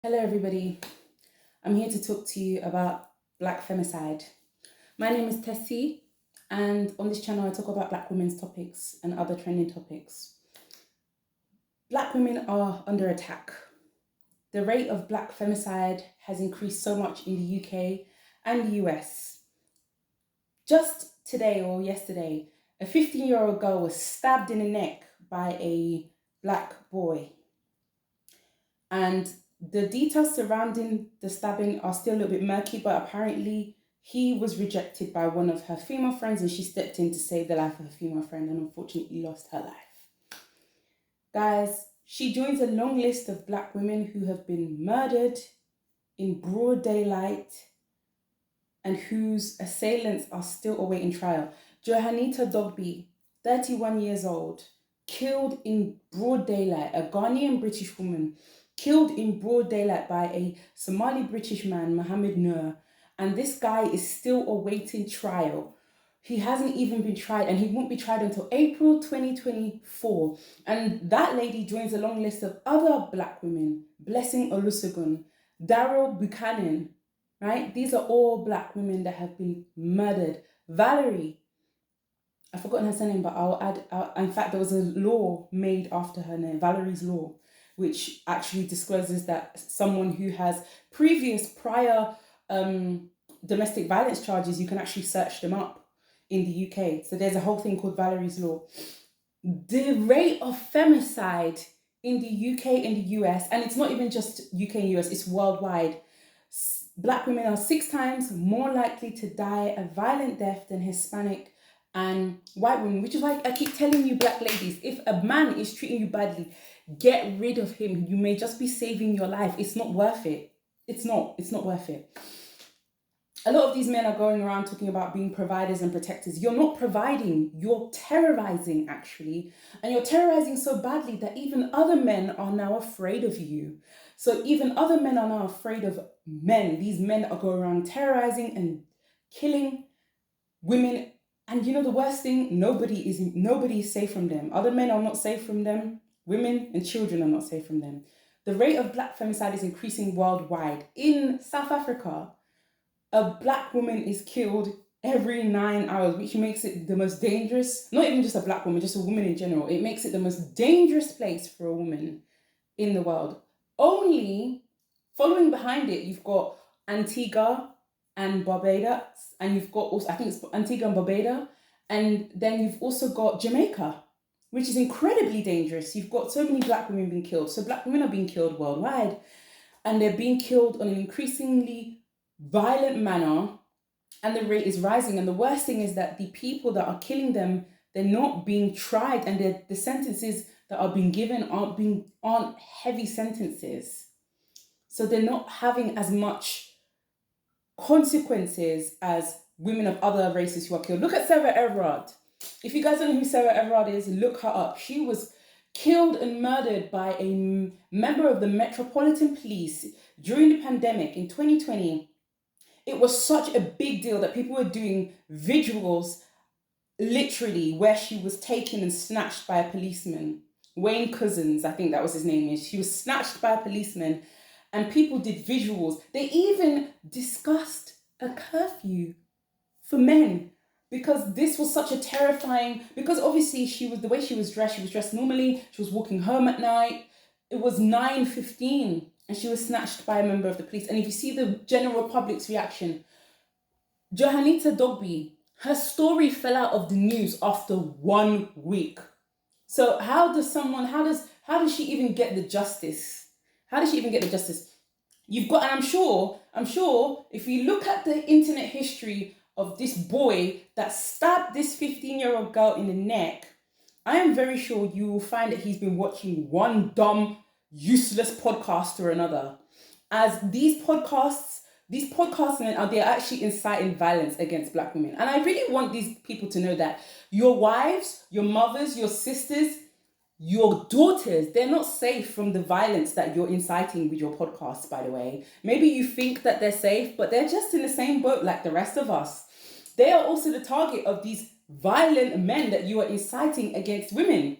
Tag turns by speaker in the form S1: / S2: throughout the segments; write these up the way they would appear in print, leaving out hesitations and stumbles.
S1: Hello, everybody. I'm here to talk to you about black femicide. My name is Tessie, and on this channel, I talk about black women's topics and other trending topics. Black women are under attack. The rate of black femicide has increased so much in the UK and the US. Just today or yesterday, a 15-year-old girl was stabbed in the neck by a black boy. And the details surrounding the stabbing are still a little bit murky, but apparently he was rejected by one of her female friends and she stepped in to save the life of her female friend and unfortunately lost her life. Guys, she joins a long list of black women who have been murdered in broad daylight and whose assailants are still awaiting trial. Johanita Dogby, 31 years old, killed in broad daylight, a Ghanaian British woman killed in broad daylight by a Somali British man, Mohammed Nur, and this guy is still awaiting trial. He hasn't even been tried, and he won't be tried until April 2024. And that lady joins a long list of other black women, Blessing Olusegun, Daryl Buchanan, right? These are all black women that have been murdered. Valerie, I've forgotten her surname, but I'll add, in fact, there was a law made after her name, Valeries Law, which actually discloses that someone who has prior domestic violence charges, you can actually search them up in the UK. So there's a whole thing called Valeries Law. The rate of femicide in the UK and the US, and it's not even just UK and US, it's worldwide. Black women are 6 times more likely to die a violent death than Hispanic and white women, which is why I keep telling you, black ladies, if a man is treating you badly, get rid of him. You may just be saving your life. It's not worth it. It's not worth it. A lot of these men are going around talking about being providers and protectors. You're not providing, you're terrorizing actually. And you're terrorizing so badly that even other men are now afraid of you. So even other men are now afraid of men. These men are going around terrorizing and killing women. And you know the worst thing, nobody is safe from them. Other men are not safe from them. Women and children are not safe from them. The rate of black femicide is increasing worldwide. In South Africa, a black woman is killed every 9 hours, which makes it the most dangerous, not even just a black woman, just a woman in general. It makes it the most dangerous place for a woman in the world. Only following behind it, you've got Antigua and Barbados, and you've got also, I think it's Antigua and Barbados, and then you've also got Jamaica, which is incredibly dangerous. You've got so many black women being killed. So black women are being killed worldwide, and they're being killed on an increasingly violent manner, and the rate is rising. And the worst thing is that the people that are killing them, they're not being tried, and the sentences that are being given aren't heavy sentences. So they're not having as much consequences as women of other races who are killed. Look at Sarah Everard. If you guys don't know who Sarah Everard is, look her up. She was killed and murdered by a member of the Metropolitan Police during the pandemic in 2020. It was such a big deal that people were doing visuals literally where she was taken and snatched by a policeman. Wayne Cousins, I think that was his name. She was snatched by a policeman and people did visuals. They even discussed a curfew for men because this was such a terrifying, because obviously the way she was dressed normally, she was walking home at night. It was 9:15 and she was snatched by a member of the police. And if you see the general public's reaction, Johanita Dogby, her story fell out of the news after 1 week. So how does she even get the justice? How does she even get the justice? You've got, and I'm sure if you look at the internet history of this boy that stabbed this 15-year-old girl in the neck, I am very sure you will find that he's been watching one dumb, useless podcast or another. As these podcasts they're actually inciting violence against black women. And I really want these people to know that your wives, your mothers, your sisters, your daughters, they're not safe from the violence that you're inciting with your podcasts, by the way. Maybe you think that they're safe, but they're just in the same boat like the rest of us. They are also the target of these violent men that you are inciting against women.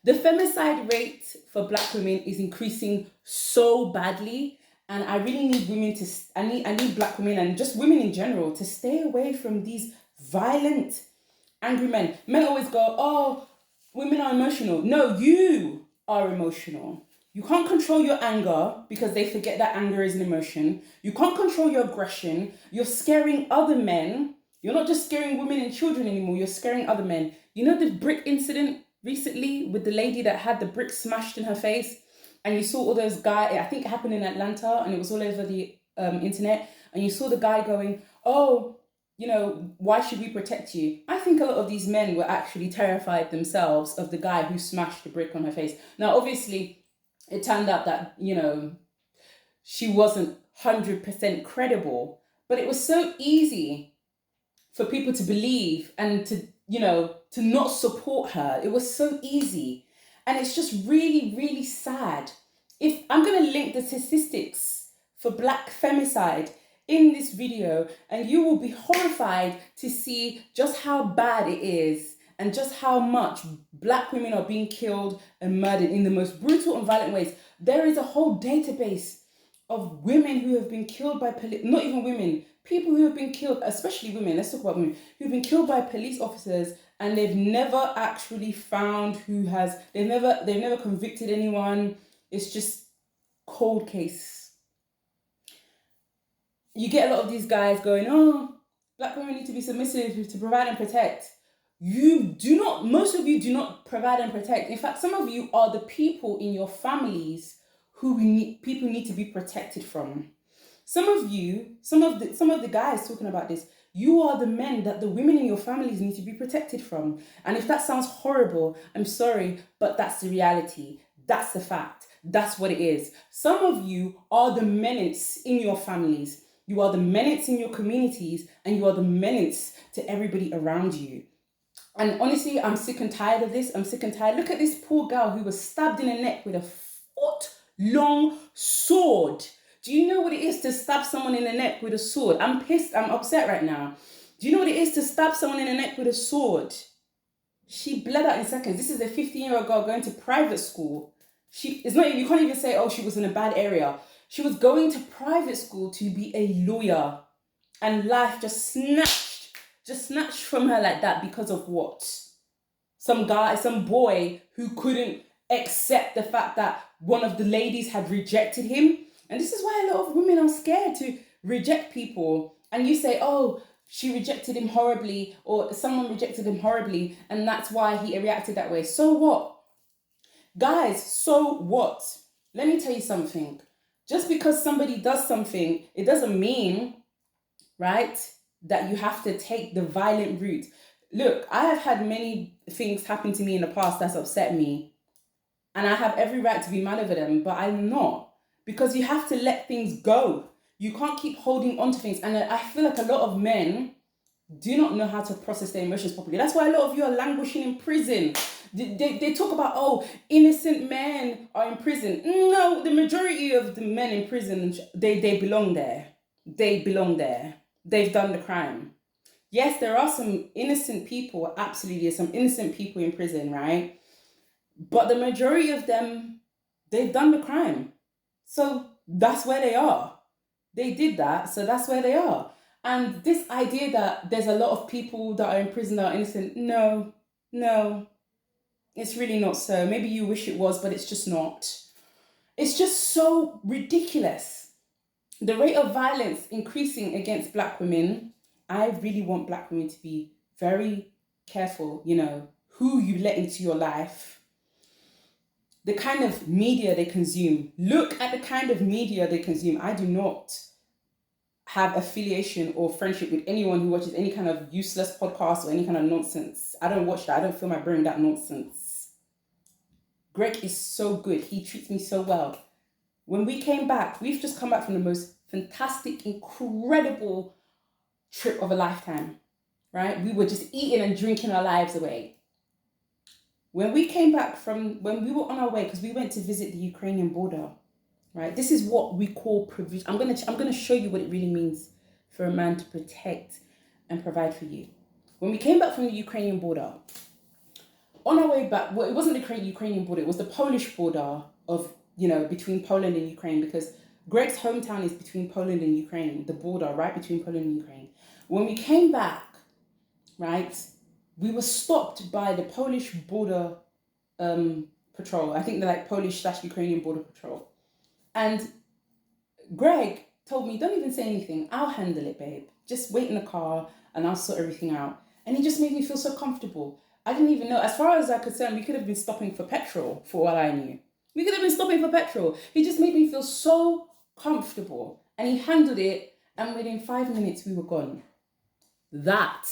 S1: The femicide rate for Black women is increasing so badly, and I really need women to. I need Black women and just women in general to stay away from these violent, angry men. Men always go, "Oh, women are emotional." No, you are emotional. You can't control your anger because they forget that anger is an emotion. You can't control your aggression. You're scaring other men. You're not just scaring women and children anymore. You're scaring other men. You know the brick incident recently with the lady that had the brick smashed in her face, and you saw all those guys. I think it happened in Atlanta, and it was all over the internet. And you saw the guy going, "Oh, you know, why should we protect you?" I think a lot of these men were actually terrified themselves of the guy who smashed the brick on her face. Now, obviously, it turned out that, you know, she wasn't 100% credible, but it was so easy for people to believe and to, you know, to not support her. It was so easy. And it's just really, really sad. If I'm going to link the statistics for Black femicide in this video, and you will be horrified to see just how bad it is and just how much Black women are being killed and murdered in the most brutal and violent ways. There is a whole database of women who have been killed by police, not even women, people who have been killed, especially women, let's talk about women, who've been killed by police officers, and they've never actually found who has, they've never convicted anyone. It's just cold case. You get a lot of these guys going, "Oh, Black women need to be submissive to provide and protect." Most of you do not provide and protect. In fact, some of you are the people in your families who people need to be protected from. Some of the guys talking about this, you are the men that the women in your families need to be protected from. And if that sounds horrible, I'm sorry, but that's the reality. That's the fact. That's what it is. Some of you are the menace in your families. You are the menace in your communities, and you are the menace to everybody around you. And honestly, I'm sick and tired of this. I'm sick and tired. Look at this poor girl who was stabbed in the neck with a foot-long sword. Do you know what it is to stab someone in the neck with a sword? I'm pissed. I'm upset right now. Do you know what it is to stab someone in the neck with a sword? She bled out in seconds. This is a 15-year-old girl going to private school. You can't even say, "Oh, she was in a bad area." She was going to private school to be a lawyer, and life just snatched from her like that because of what? Some boy who couldn't accept the fact that one of the ladies had rejected him. And this is why a lot of women are scared to reject people. And you say, "Oh, she rejected him horribly," or "someone rejected him horribly, and that's why he reacted that way." So what? Guys, so what? Let me tell you something. Just because somebody does something, it doesn't mean, right, that you have to take the violent route. Look, I have had many things happen to me in the past that's upset me, and I have every right to be mad over them, but I'm not, because you have to let things go. You can't keep holding on to things. And I feel like a lot of men do not know how to process their emotions properly. That's why a lot of you are languishing in prison. They talk about, "Oh, innocent men are in prison." No, the majority of the men in prison, they belong there. They belong there. They've done the crime. Yes, there are some innocent people, absolutely, there's some innocent people in prison, right? But the majority of them, they've done the crime. So that's where they are. They did that, so that's where they are. And this idea that there's a lot of people that are in prison that are innocent, no, it's really not so. Maybe you wish it was, but it's just not. It's just so ridiculous. The rate of violence increasing against Black women. I really want Black women to be very careful, who you let into your life. The kind of media they consume. Look at the kind of media they consume. I do not have affiliation or friendship with anyone who watches any kind of useless podcast or any kind of nonsense. I don't watch that. I don't fill my brain with that nonsense. Greg is so good. He treats me so well. When we came back, we've just come back from the most fantastic, incredible trip of a lifetime, right? We were just eating and drinking our lives away. When we came back when we were on our way, because we went to visit the Ukrainian border, right? This is what we call provision. I'm gonna show you what it really means for a man to protect and provide for you. When we came back from the Ukrainian border, On our way back, well, it wasn't the Ukrainian border, it was the Polish border of, between Poland and Ukraine, because Greg's hometown is between Poland and Ukraine, the border right between Poland and Ukraine. When we came back, right, we were stopped by the Polish border patrol. I think they're like Polish/Ukrainian border patrol. And Greg told me, don't even say anything. I'll handle it, babe. Just wait in the car and I'll sort everything out. And he just made me feel so comfortable. I didn't even know. As far as I'm concerned, we could have been stopping for petrol for all I knew. We could have been stopping for petrol. He just made me feel so comfortable. And he handled it. And within 5 minutes, we were gone. That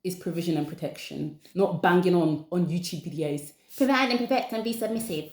S1: is provision and protection, not banging on YouTube videos. Provide and protect and be submissive.